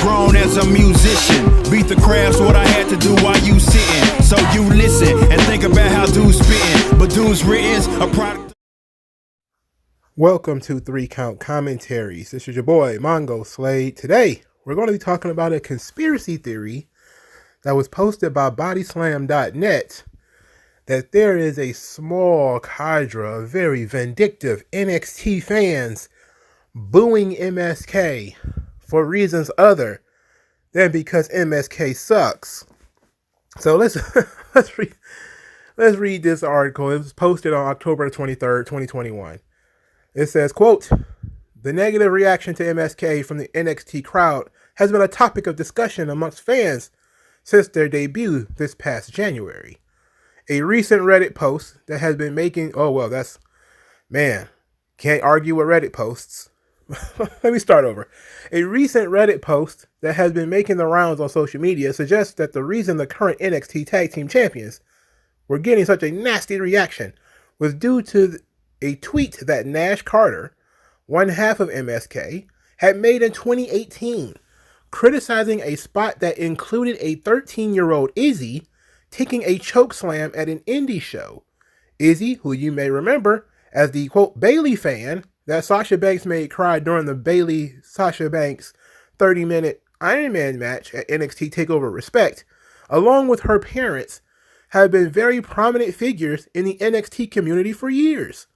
grown as a musician. Beat the craft's what I had to do while you sitting. So you listen and think about how dudes spitting. But dudes written's a product. Welcome to 3 Count Commentaries. This is your boy, MagMongoSlade. Today, we're going to be talking about a conspiracy theory that was posted by bodyslam.net that there is a small cadre of very vindictive NXT fans booing MSK for reasons other than because MSK sucks. So let's read this article. It was posted on October 23rd, 2021. It says, quote, "The negative reaction to MSK from the NXT crowd has been a topic of discussion amongst fans since their debut this past January. A recent Reddit post that has been making..." Oh, well, can't argue with Reddit posts. Let me start over. A recent Reddit post that has been making the rounds on social media suggests that the reason the current NXT Tag Team Champions were getting such a nasty reaction was due to a tweet that Nash Carter, one half of MSK, had made in 2018, criticizing a spot that included a 13-year-old Izzy taking a chokeslam at an indie show. Izzy, who you may remember as the, quote, Bayley fan that Sasha Banks made cry during the Bayley-Sasha Banks 30-minute Iron Man match at NXT TakeOver Respect, along with her parents, have been very prominent figures in the NXT community for years.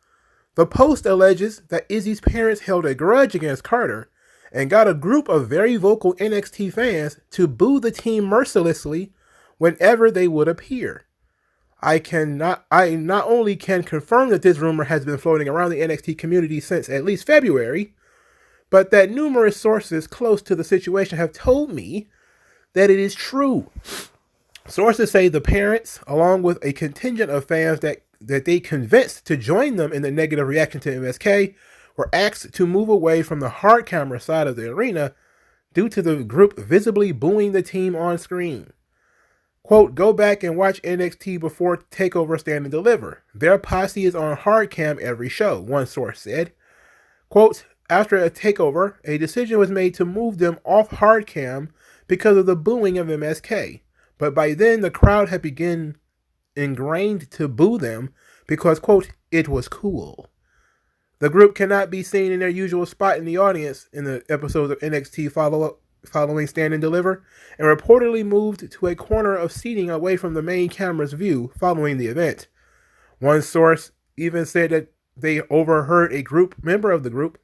The post alleges that Izzy's parents held a grudge against Carter and got a group of very vocal NXT fans to boo the team mercilessly whenever they would appear. I not only can confirm that this rumor has been floating around the NXT community since at least February, but that numerous sources close to the situation have told me that it is true. Sources say the parents, along with a contingent of fans that they convinced to join them in the negative reaction to MSK, were asked to move away from the hard camera side of the arena due to the group visibly booing the team on screen. Quote, "Go back and watch NXT before TakeOver Stand and Deliver. Their posse is on hard cam every show," one source said. Quote, "After a TakeOver, a decision was made to move them off hard cam because of the booing of MSK. But by then, the crowd had begun ingrained to boo them because, quote, it was cool. The group cannot be seen in their usual spot in the audience in the episodes of NXT following Stand and Deliver, and reportedly moved to a corner of seating away from the main camera's view following the event. One source even said that they overheard a member of the group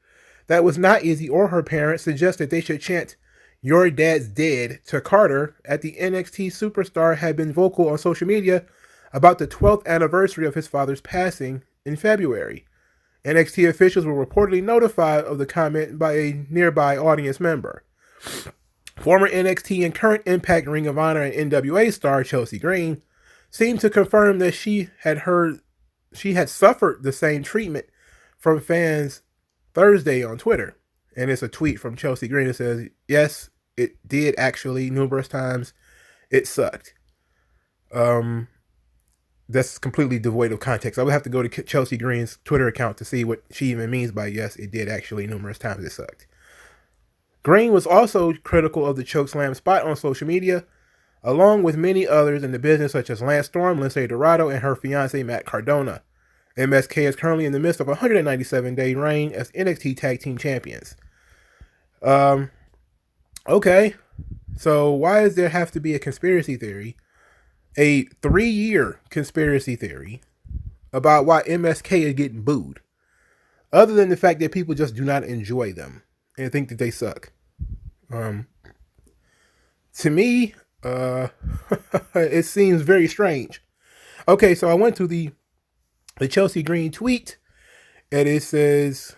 that was not Izzy or her parents suggest that they should chant, 'Your dad's dead' to Carter at the NXT superstar had been vocal on social media about the 12th anniversary of his father's passing in February. NXT officials were reportedly notified of the comment by a nearby audience member. Former NXT and current Impact, Ring of Honor, and NWA star Chelsea Green seemed to confirm that she had suffered the same treatment from fans Thursday on Twitter. And it's a tweet from Chelsea Green that says, "Yes, it did actually, numerous times. It sucked." That's completely devoid of context. I would have to go to Chelsea Green's Twitter account to see what she even means by, "Yes, it did actually, numerous times it sucked." Green was also critical of the chokeslam spot on social media, along with many others in the business such as Lance Storm, Lindsay Dorado, and her fiancé Matt Cardona. MSK is currently in the midst of a 197-day reign as NXT Tag Team Champions. Okay, so why does there have to be a conspiracy theory, a 3-year conspiracy theory, about why MSK is getting booed, other than the fact that people just do not enjoy them and think that they suck? To me, it seems very strange. Okay, so I went to the Chelsea Green tweet, and it says,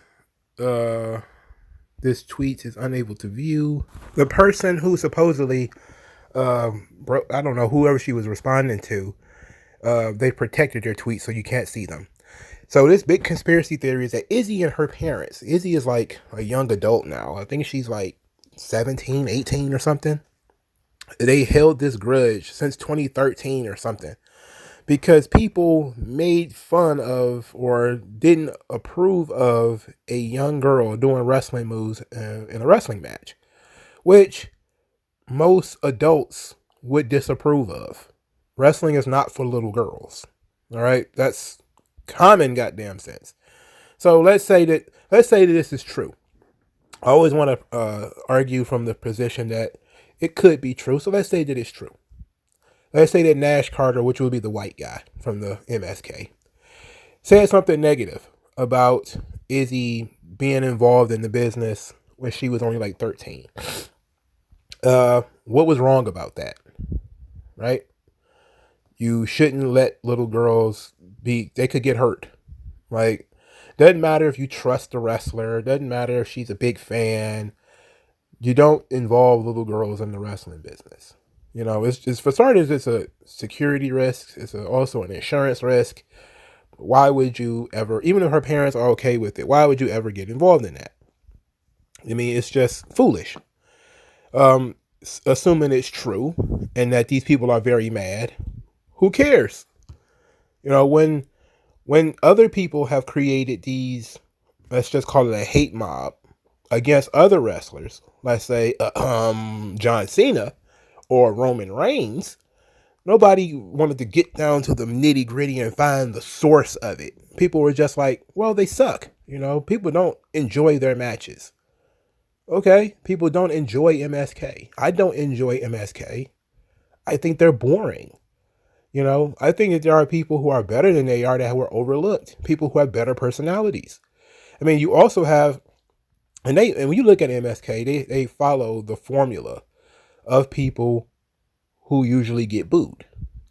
this tweet is unable to view. The person who supposedly, I don't know, whoever she was responding to, they protected their tweets so you can't see them. So this big conspiracy theory is that Izzy and her parents, Izzy is like a young adult now. I think she's like 17, 18 or something. They held this grudge since 2013 or something because people made fun of or didn't approve of a young girl doing wrestling moves in a wrestling match, which most adults would disapprove of. Wrestling is not for little girls. All right, that's common goddamn sense. So let's say that this is true. I always want to argue from the position that it could be true. So let's say that it's true. Let's say that Nash Carter, which would be the white guy from the MSK, said something negative about Izzy being involved in the business when she was only like 13. What was wrong about that? Right? You shouldn't let little girls they could get hurt. Like, doesn't matter if you trust the wrestler, doesn't matter if she's a big fan. You don't involve little girls in the wrestling business. You know, it's for starters, it's a security risk. It's also an insurance risk. Why would you ever, even if her parents are okay with it, why would you ever get involved in that? I mean, it's just foolish. Assuming it's true and that these people are very mad, who cares? You know, when other people have created these, let's just call it a hate mob against other wrestlers, let's say John Cena or Roman Reigns, nobody wanted to get down to the nitty gritty and find the source of it. People were just like, well, they suck. You know, people don't enjoy their matches. Okay, people don't enjoy MSK. I don't enjoy MSK. I think they're boring. You know, I think that there are people who are better than they are that were overlooked. People who have better personalities. I mean, you also have, and when you look at MSK, they follow the formula of people who usually get booed.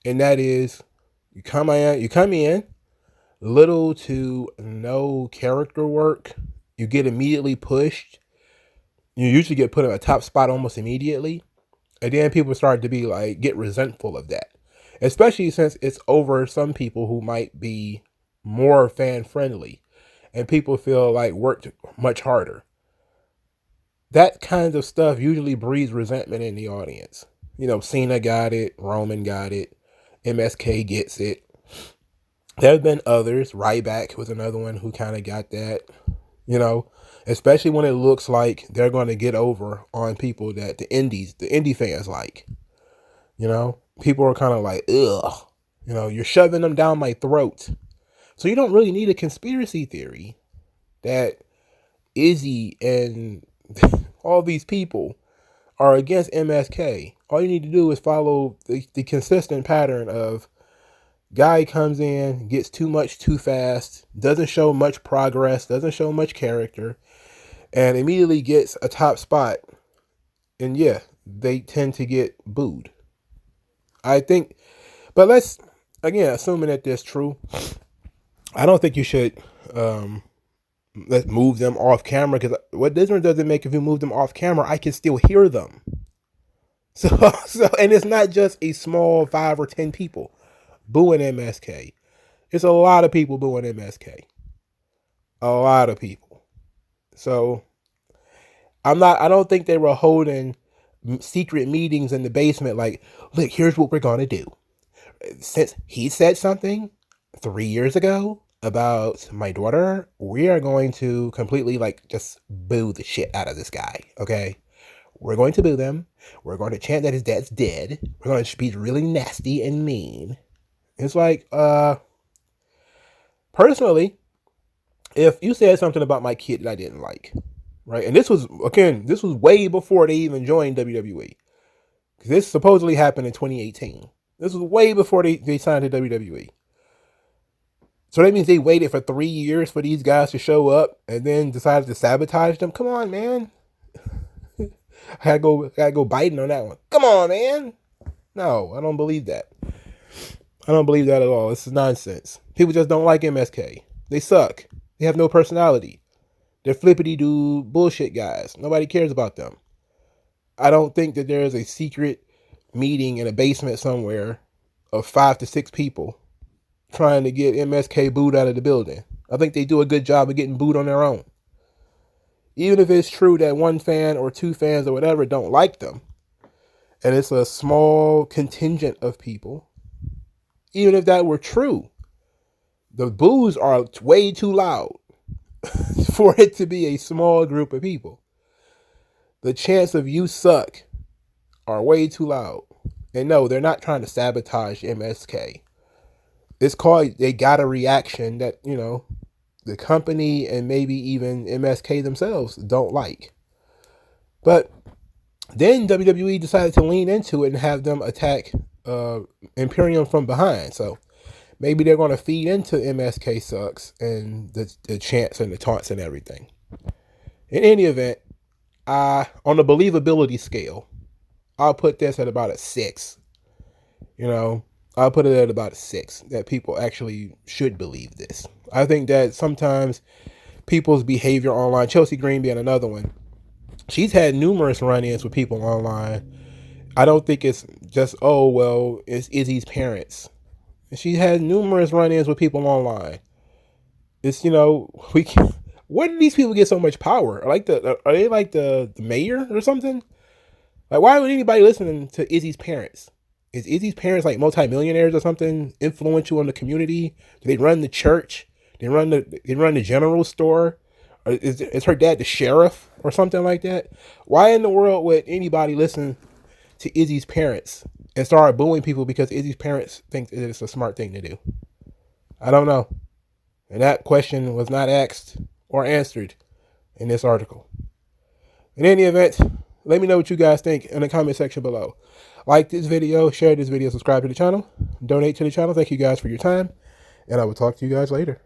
And that is, you come in, little to no character work. You get immediately pushed. You usually get put in a top spot almost immediately. And then people start to be like, get resentful of that. Especially since it's over some people who might be more fan friendly and people feel like worked much harder. That kind of stuff usually breeds resentment in the audience. You know, Cena got it, Roman got it, MSK gets it. There have been others. Ryback was another one who kind of got that, you know, especially when it looks like they're going to get over on people that the indie fans like. You know, people are kind of like, ugh, you know, you're shoving them down my throat. So you don't really need a conspiracy theory that Izzy and all these people are against MSK. All you need to do is follow the consistent pattern of guy comes in, gets too much too fast, doesn't show much progress, doesn't show much character, and immediately gets a top spot. And yeah, they tend to get booed. I think, but let's, again, assuming that that's true, I don't think you should let's move them off camera, because what difference does it make if you move them off camera? I can still hear them. So and it's not just a small 5 or 10 people booing MSK. It's a lot of people booing MSK. A lot of people. So I don't think they were holding secret meetings in the basement like, look, here's what we're going to do. Since he said something 3 years ago about my daughter, we are going to completely like just boo the shit out of this guy. Okay. We're going to boo them. We're going to chant that his dad's dead. We're going to be really nasty and mean. It's like, personally, if you said something about my kid that I didn't like, right? And this was way before they even joined WWE. Because this supposedly happened in 2018. This was way before they signed to WWE. So that means they waited for 3 years for these guys to show up and then decided to sabotage them. Come on, man. I gotta go biting on that one. Come on, man. No, I don't believe that. I don't believe that at all. This is nonsense. People just don't like MSK. They suck. They have no personality. They're flippity-doo bullshit guys. Nobody cares about them. I don't think that there is a secret meeting in a basement somewhere of 5 to 6 people trying to get MSK booed out of the building. I think they do a good job of getting booed on their own. Even if it's true that 1 fan or 2 fans or whatever don't like them, and it's a small contingent of people, even if that were true, the boos are way too loud for it to be a small group of people. The chance of you suck are way too loud. And no, they're not trying to sabotage MSK. It's called, they got a reaction that, you know, the company and maybe even MSK themselves don't like. But then WWE decided to lean into it and have them attack Imperium from behind. So maybe they're going to feed into MSK sucks and the chants and the taunts and everything. In any event, on the believability scale, I'll put this at about a 6. You know, I'll put it at about a 6, that people actually should believe this. I think that sometimes people's behavior online, Chelsea Green being another one, she's had numerous run-ins with people online. I don't think it's just, oh, well, it's Izzy's parents. She's had numerous run-ins with people online. It's, you know, where do these people get so much power? Are they like the mayor or something? Like, why would anybody listen to Izzy's parents? Is Izzy's parents like multimillionaires or something, influential in the community? Do they run the church? They run the general store? Or is her dad the sheriff or something like that? Why in the world would anybody listen to Izzy's parents and start booing people because Izzy's parents think that it's a smart thing to do? I don't know. And that question was not asked or answered in this article. In any event, let me know what you guys think in the comment section below. Like this video, share this video, subscribe to the channel, donate to the channel. Thank you guys for your time, and I will talk to you guys later.